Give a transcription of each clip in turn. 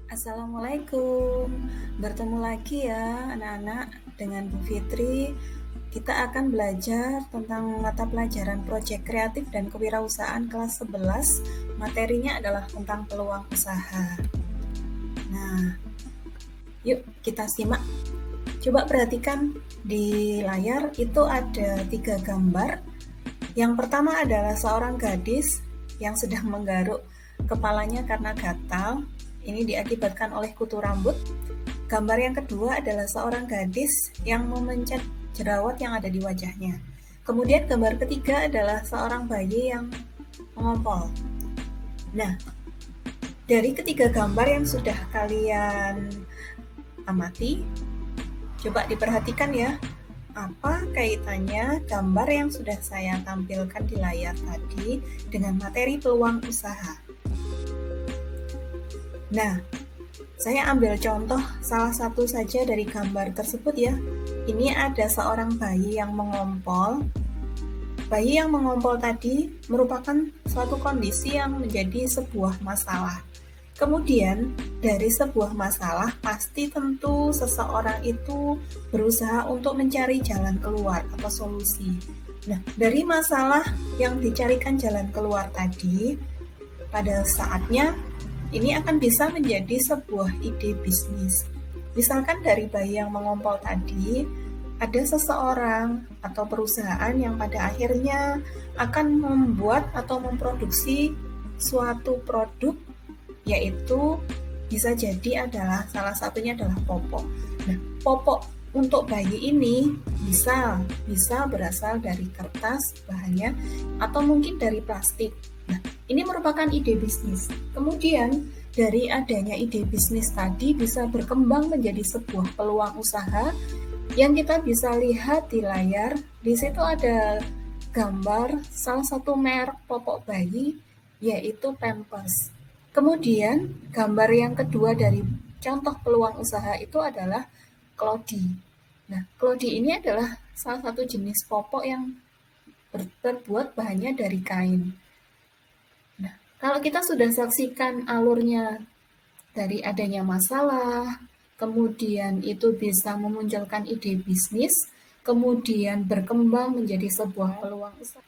Assalamualaikum, bertemu lagi ya anak-anak dengan Bu Fitri. Kita akan belajar tentang mata pelajaran proyek kreatif dan kewirausahaan kelas 11. Materinya adalah tentang peluang usaha. Nah, yuk kita simak. Coba perhatikan di layar itu ada 3 gambar. Yang pertama adalah seorang gadis yang sedang menggaruk kepalanya karena gatal. Ini diakibatkan oleh kutu rambut. Gambar yang kedua adalah seorang gadis yang memencet jerawat yang ada di wajahnya. Kemudian gambar ketiga adalah seorang bayi yang mengompol. Nah, dari ketiga gambar yang sudah kalian amati, coba diperhatikan ya, apa kaitannya gambar yang sudah saya tampilkan di layar tadi dengan materi peluang usaha. Nah, saya ambil contoh salah satu saja dari gambar tersebut ya. Ini ada seorang bayi yang mengompol. Bayi yang mengompol tadi merupakan suatu kondisi yang menjadi sebuah masalah. Kemudian, dari sebuah masalah, pasti tentu seseorang itu berusaha untuk mencari jalan keluar atau solusi. Nah, dari masalah yang dicarikan jalan keluar tadi, pada saatnya ini akan bisa menjadi sebuah ide bisnis. Misalkan dari bayi yang mengompol tadi, ada seseorang atau perusahaan yang pada akhirnya akan membuat atau memproduksi suatu produk, yaitu bisa jadi adalah salah satunya adalah popok. Nah, popok untuk bayi ini bisa berasal dari kertas bahannya atau mungkin dari plastik. Nah, ini merupakan ide bisnis. Kemudian dari adanya ide bisnis tadi bisa berkembang menjadi sebuah peluang usaha yang kita bisa lihat di layar. Di situ ada gambar salah satu merek popok bayi, yaitu Pampers. Kemudian gambar yang kedua dari contoh peluang usaha itu adalah Clody. Nah, Clody ini adalah salah satu jenis popok yang terbuat bahannya dari kain. Nah, kalau kita sudah saksikan alurnya dari adanya masalah, kemudian itu bisa memunculkan ide bisnis, kemudian berkembang menjadi sebuah peluang usaha.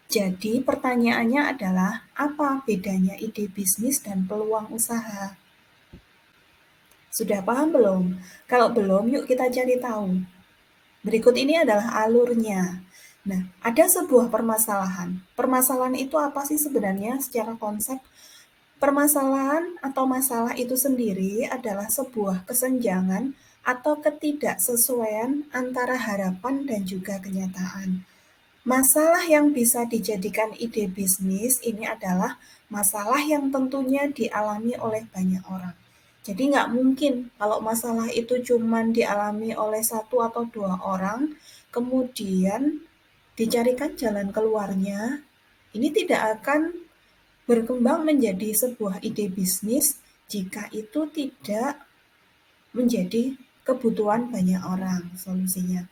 Jadi pertanyaannya adalah, apa bedanya ide bisnis dan peluang usaha? Sudah paham belum? Kalau belum, yuk kita cari tahu. Berikut ini adalah alurnya. Nah, ada sebuah permasalahan. Permasalahan itu apa sih sebenarnya secara konsep? Permasalahan atau masalah itu sendiri adalah sebuah kesenjangan atau ketidaksesuaian antara harapan dan juga kenyataan. Masalah yang bisa dijadikan ide bisnis ini adalah masalah yang tentunya dialami oleh banyak orang. Jadi nggak mungkin kalau masalah itu cuma dialami oleh satu atau dua orang, kemudian dicarikan jalan keluarnya, ini tidak akan berkembang menjadi sebuah ide bisnis jika itu tidak menjadi kebutuhan banyak orang solusinya.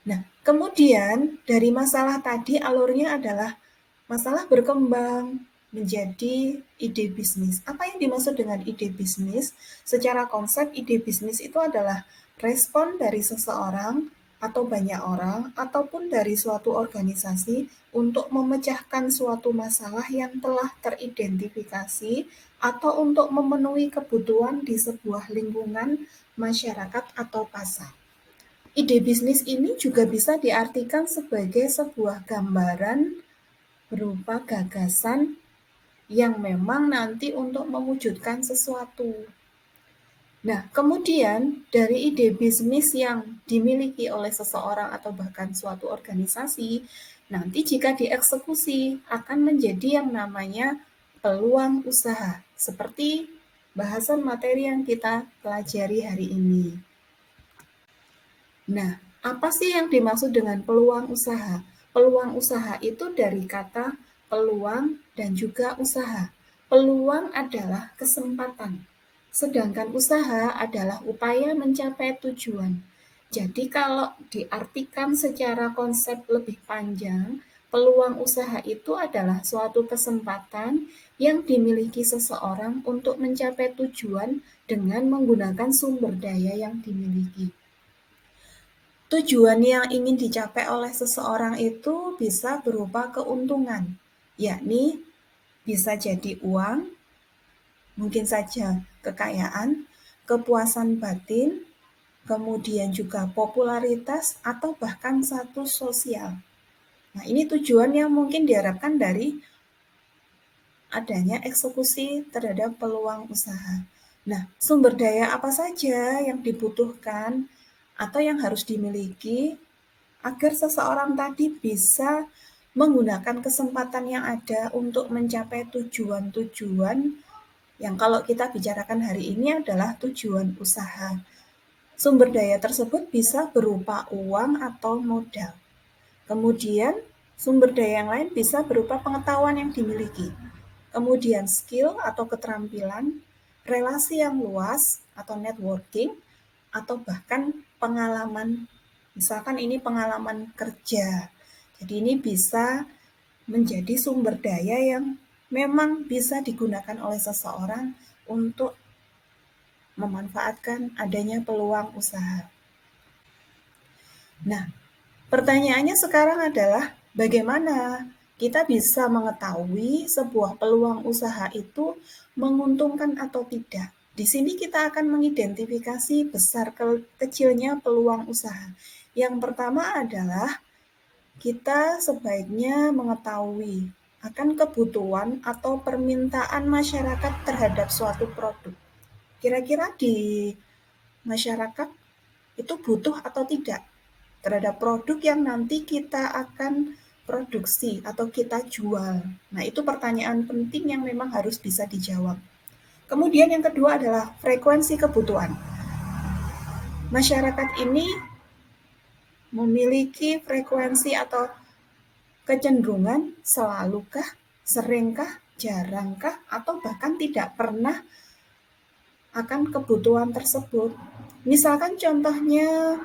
Nah, kemudian dari masalah tadi alurnya adalah masalah berkembang menjadi ide bisnis. Apa yang dimaksud dengan ide bisnis? Secara konsep ide bisnis itu adalah respon dari seseorang atau banyak orang ataupun dari suatu organisasi untuk memecahkan suatu masalah yang telah teridentifikasi atau untuk memenuhi kebutuhan di sebuah lingkungan masyarakat atau pasar. Ide bisnis ini juga bisa diartikan sebagai sebuah gambaran berupa gagasan yang memang nanti untuk mewujudkan sesuatu. Nah, kemudian dari ide bisnis yang dimiliki oleh seseorang atau bahkan suatu organisasi, nanti jika dieksekusi akan menjadi yang namanya peluang usaha, seperti bahasan materi yang kita pelajari hari ini. Nah, apa sih yang dimaksud dengan peluang usaha? Peluang usaha itu dari kata peluang dan juga usaha. Peluang adalah kesempatan, sedangkan usaha adalah upaya mencapai tujuan. Jadi kalau diartikan secara konsep lebih panjang, Peluang usaha itu adalah suatu kesempatan yang dimiliki seseorang untuk mencapai tujuan dengan menggunakan sumber daya yang dimiliki. Tujuan yang ingin dicapai oleh seseorang itu bisa berupa keuntungan, yakni bisa jadi uang, mungkin saja kekayaan, kepuasan batin, kemudian juga popularitas, atau bahkan status sosial. Nah, ini tujuan yang mungkin diharapkan dari adanya eksekusi terhadap peluang usaha. Nah, sumber daya apa saja yang dibutuhkan atau yang harus dimiliki agar seseorang tadi bisa menggunakan kesempatan yang ada untuk mencapai tujuan-tujuan yang kalau kita bicarakan hari ini adalah tujuan usaha. Sumber daya tersebut bisa berupa uang atau modal. Kemudian, sumber daya yang lain bisa berupa pengetahuan yang dimiliki. Kemudian skill atau keterampilan, relasi yang luas atau networking, atau bahkan pengalaman. Misalkan ini pengalaman kerja. Jadi ini bisa menjadi sumber daya yang memang bisa digunakan oleh seseorang untuk memanfaatkan adanya peluang usaha. Nah, pertanyaannya sekarang adalah bagaimana kita bisa mengetahui sebuah peluang usaha itu menguntungkan atau tidak. Di sini kita akan mengidentifikasi besar kecilnya peluang usaha. Yang pertama adalah kita sebaiknya mengetahui akan kebutuhan atau permintaan masyarakat terhadap suatu produk. Kira-kira di masyarakat itu butuh atau tidak terhadap produk yang nanti kita akan produksi atau kita jual. Nah, itu pertanyaan penting yang memang harus bisa dijawab. Kemudian yang kedua adalah frekuensi kebutuhan. Masyarakat ini memiliki frekuensi atau kecenderungan selalukah, seringkah, jarangkah, atau bahkan tidak pernah akan kebutuhan tersebut. Misalkan contohnya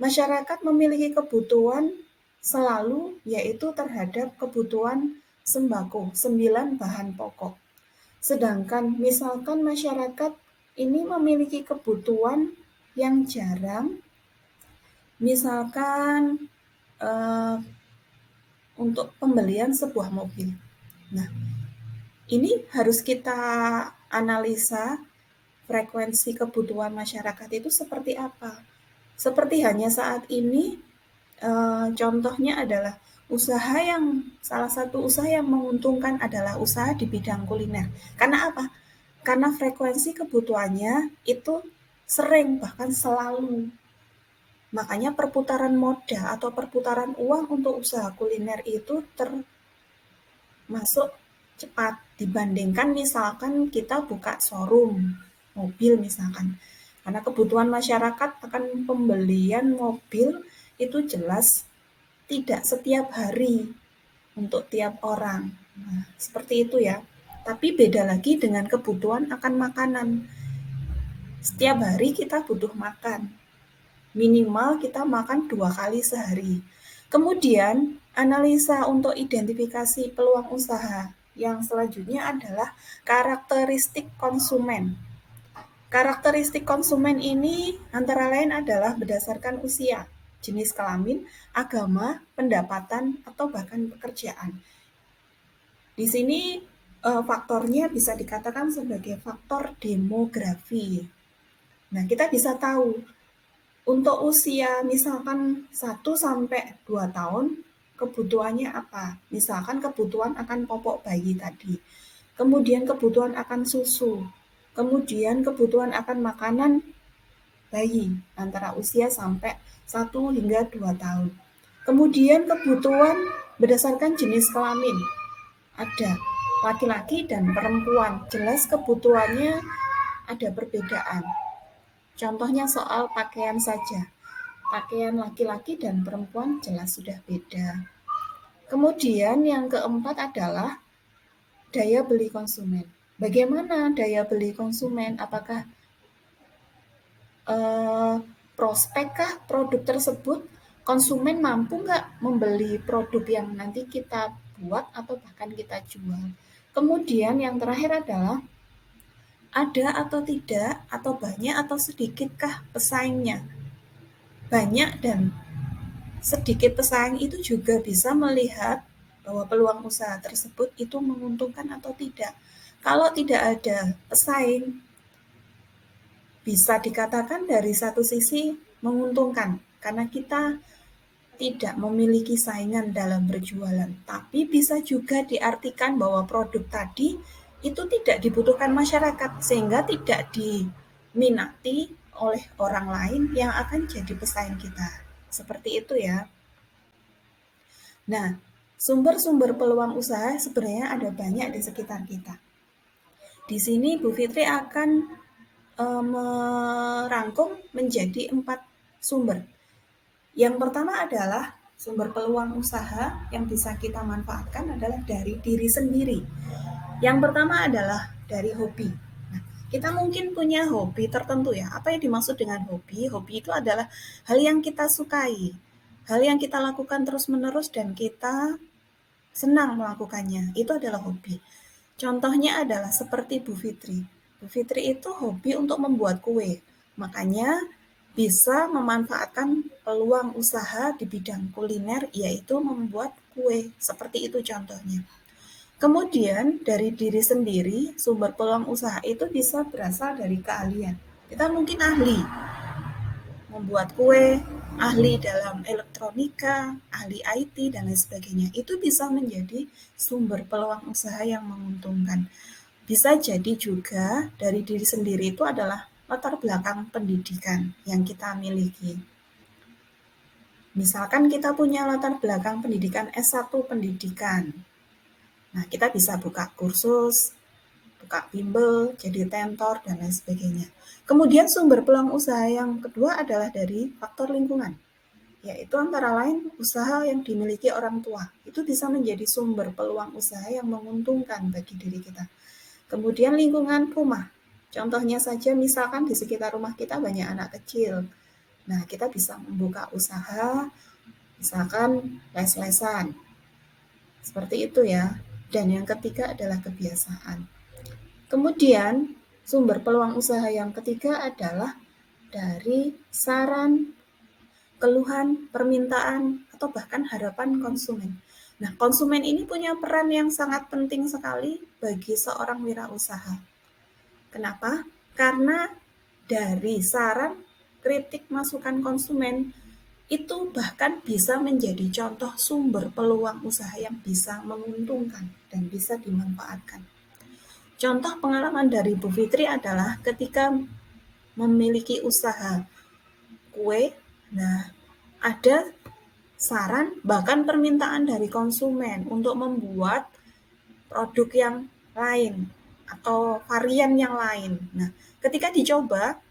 masyarakat memiliki kebutuhan selalu yaitu terhadap kebutuhan sembako, 9 bahan pokok. Sedangkan misalkan masyarakat ini memiliki kebutuhan yang jarang, misalkan untuk pembelian sebuah mobil. Nah, ini harus kita analisa frekuensi kebutuhan masyarakat itu seperti apa. Seperti hanya saat ini, contohnya adalah salah satu usaha yang menguntungkan adalah usaha di bidang kuliner. Karena apa? Karena frekuensi kebutuhannya itu sering, bahkan selalu. Makanya perputaran modal atau perputaran uang untuk usaha kuliner itu termasuk cepat dibandingkan misalkan kita buka showroom mobil misalkan. Karena kebutuhan masyarakat akan pembelian mobil itu jelas tidak setiap hari untuk tiap orang. Nah, seperti itu ya. Tapi beda lagi dengan kebutuhan akan makanan. Setiap hari kita butuh makan. Minimal kita makan 2 kali sehari. Kemudian, analisa untuk identifikasi peluang usaha. Yang selanjutnya adalah karakteristik konsumen. Karakteristik konsumen ini antara lain adalah berdasarkan usia, jenis kelamin, agama, pendapatan, atau bahkan pekerjaan. Di sini faktornya bisa dikatakan sebagai faktor demografi. Nah, kita bisa tahu untuk usia misalkan 1 sampai 2 tahun kebutuhannya apa? Misalkan kebutuhan akan popok bayi tadi. Kemudian kebutuhan akan susu. Kemudian kebutuhan akan makanan bayi antara usia sampai 1 hingga 2 tahun. Kemudian kebutuhan berdasarkan jenis kelamin. Ada laki-laki dan perempuan. Jelas kebutuhannya ada perbedaan. Contohnya soal pakaian saja. Pakaian laki-laki dan perempuan jelas sudah beda. Kemudian yang keempat adalah daya beli konsumen. Bagaimana daya beli konsumen? Apakah prospekkah produk tersebut konsumen mampu nggak membeli produk yang nanti kita buat atau bahkan kita jual. Kemudian yang terakhir adalah ada atau tidak, atau banyak atau sedikitkah pesaingnya. Banyak dan sedikit pesaing itu juga bisa melihat bahwa peluang usaha tersebut itu menguntungkan atau tidak. Kalau tidak ada pesaing, bisa dikatakan dari satu sisi menguntungkan, karena kita tidak memiliki saingan dalam berjualan. Tapi bisa juga diartikan bahwa produk tadi itu tidak dibutuhkan masyarakat, sehingga tidak diminati oleh orang lain yang akan jadi pesaing kita. Seperti itu ya. Nah, sumber-sumber peluang usaha sebenarnya ada banyak di sekitar kita. Di sini Bu Fitri akan merangkum menjadi 4 sumber. Yang pertama adalah sumber peluang usaha yang bisa kita manfaatkan adalah dari diri sendiri. Yang pertama adalah dari hobi. Nah, kita mungkin punya hobi tertentu ya. Apa yang dimaksud dengan hobi? Hobi itu adalah hal yang kita sukai, hal yang kita lakukan terus-menerus dan kita senang melakukannya. Itu adalah hobi. Contohnya adalah seperti Bu Fitri. Bu Fitri itu hobi untuk membuat kue. Makanya bisa memanfaatkan peluang usaha di bidang kuliner, yaitu membuat kue. Seperti itu contohnya. Kemudian dari diri sendiri, sumber peluang usaha itu bisa berasal dari keahlian. Kita mungkin ahli membuat kue, ahli dalam elektronika, ahli IT, dan lain sebagainya. Itu bisa menjadi sumber peluang usaha yang menguntungkan. Bisa jadi juga dari diri sendiri itu adalah latar belakang pendidikan yang kita miliki. Misalkan kita punya latar belakang pendidikan S1 pendidikan. Nah, kita bisa buka kursus, buka bimbel, jadi tentor, dan lain sebagainya. Kemudian sumber peluang usaha yang kedua adalah dari faktor lingkungan, yaitu antara lain usaha yang dimiliki orang tua. Itu bisa menjadi sumber peluang usaha yang menguntungkan bagi diri kita. Kemudian lingkungan rumah. Contohnya saja misalkan di sekitar rumah kita banyak anak kecil. Nah, kita bisa membuka usaha, misalkan les-lesan. Seperti itu ya. Dan yang ketiga adalah kebiasaan. Kemudian, sumber peluang usaha yang ketiga adalah dari saran, keluhan, permintaan, atau bahkan harapan konsumen. Nah, konsumen ini punya peran yang sangat penting sekali bagi seorang wirausaha. Kenapa? Karena dari saran, kritik, masukan konsumen itu bahkan bisa menjadi contoh sumber peluang usaha yang bisa menguntungkan dan bisa dimanfaatkan. Contoh pengalaman dari Bu Fitri adalah ketika memiliki usaha kue, nah ada saran bahkan permintaan dari konsumen untuk membuat produk yang lain atau varian yang lain. Nah, ketika dicoba,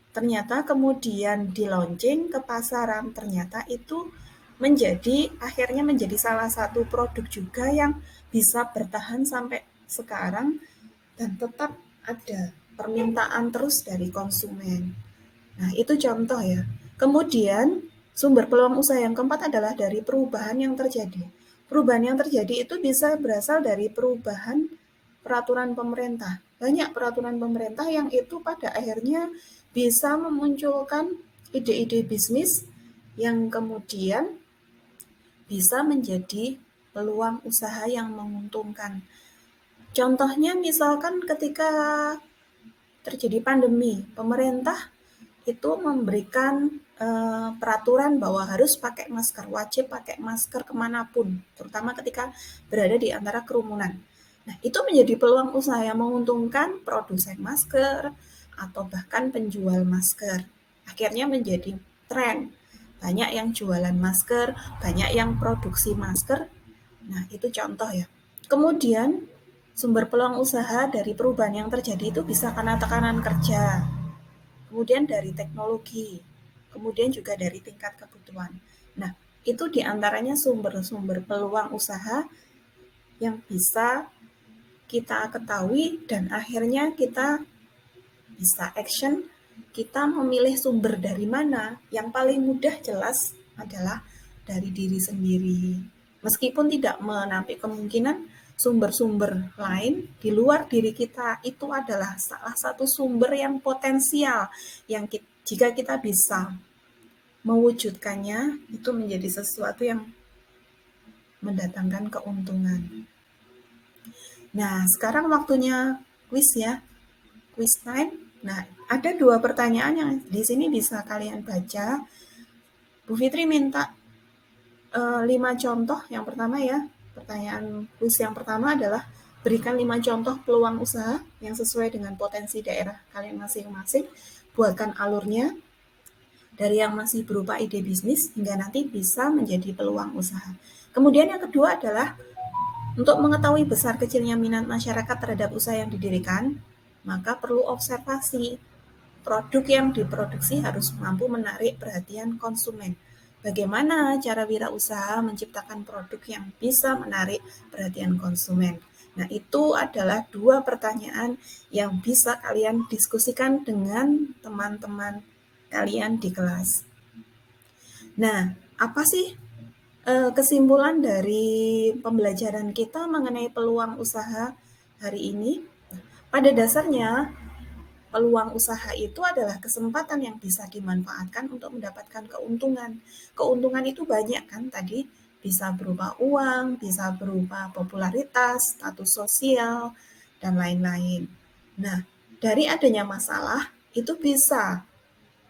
ternyata kemudian di launching ke pasaran, ternyata itu akhirnya menjadi salah satu produk juga yang bisa bertahan sampai sekarang dan tetap ada permintaan terus dari konsumen. Nah, itu contoh ya. Kemudian, sumber peluang usaha yang keempat adalah dari perubahan yang terjadi. Perubahan yang terjadi itu bisa berasal dari perubahan peraturan pemerintah. Banyak peraturan pemerintah yang itu pada akhirnya bisa memunculkan ide-ide bisnis yang kemudian bisa menjadi peluang usaha yang menguntungkan. Contohnya misalkan ketika terjadi pandemi, pemerintah itu memberikan peraturan bahwa harus pakai masker, wajib pakai masker kemanapun, terutama ketika berada di antara kerumunan. Nah, itu menjadi peluang usaha yang menguntungkan produsen masker atau bahkan penjual masker. Akhirnya menjadi tren. Banyak yang jualan masker, banyak yang produksi masker. Nah, itu contoh ya. Kemudian, sumber peluang usaha dari perubahan yang terjadi itu bisa karena tekanan kerja, kemudian dari teknologi, kemudian juga dari tingkat kebutuhan. Nah, itu diantaranya sumber-sumber peluang usaha yang bisa kita ketahui dan akhirnya kita bisa action, kita memilih sumber dari mana yang paling mudah jelas adalah dari diri sendiri. Meskipun tidak menampik kemungkinan sumber-sumber lain di luar diri kita itu adalah salah satu sumber yang potensial yang jika kita bisa mewujudkannya itu menjadi sesuatu yang mendatangkan keuntungan. Nah, sekarang waktunya quiz ya, quiz time. Nah, ada 2 pertanyaan yang di sini bisa kalian baca. Bu Fitri minta 5 contoh. Yang pertama ya, pertanyaan quiz yang pertama adalah berikan 5 contoh peluang usaha yang sesuai dengan potensi daerah kalian masing-masing. Buatkan alurnya dari yang masih berupa ide bisnis hingga nanti bisa menjadi peluang usaha. Kemudian yang kedua adalah untuk mengetahui besar kecilnya minat masyarakat terhadap usaha yang didirikan, maka perlu observasi. Produk yang diproduksi harus mampu menarik perhatian konsumen. Bagaimana cara wirausaha menciptakan produk yang bisa menarik perhatian konsumen? Nah, itu adalah 2 pertanyaan yang bisa kalian diskusikan dengan teman-teman kalian di kelas. Nah, apa sih kesimpulan dari pembelajaran kita mengenai peluang usaha hari ini? Pada dasarnya, peluang usaha itu adalah kesempatan yang bisa dimanfaatkan untuk mendapatkan keuntungan. Keuntungan itu banyak kan tadi, bisa berupa uang, bisa berupa popularitas, status sosial, dan lain-lain. Nah, dari adanya masalah, itu bisa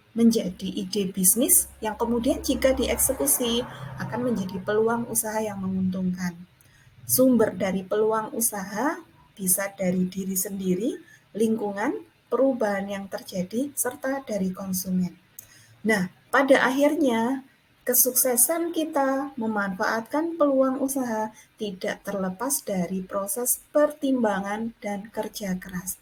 menjadi ide bisnis yang kemudian jika dieksekusi akan menjadi peluang usaha yang menguntungkan. Sumber dari peluang usaha bisa dari diri sendiri, lingkungan, perubahan yang terjadi, serta dari konsumen. Nah, pada akhirnya kesuksesan kita memanfaatkan peluang usaha tidak terlepas dari proses pertimbangan dan kerja keras.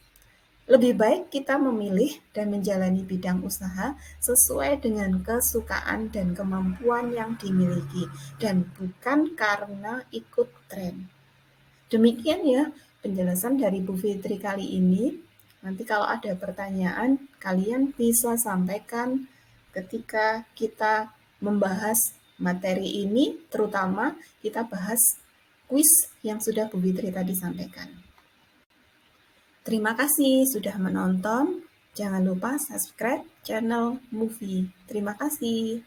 Lebih baik kita memilih dan menjalani bidang usaha sesuai dengan kesukaan dan kemampuan yang dimiliki, dan bukan karena ikut tren. Demikian ya penjelasan dari Bu Fitri kali ini. Nanti kalau ada pertanyaan, kalian bisa sampaikan ketika kita membahas materi ini, terutama kita bahas kuis yang sudah Bu Fitri tadi sampaikan. Terima kasih sudah menonton. Jangan lupa subscribe channel Movie. Terima kasih.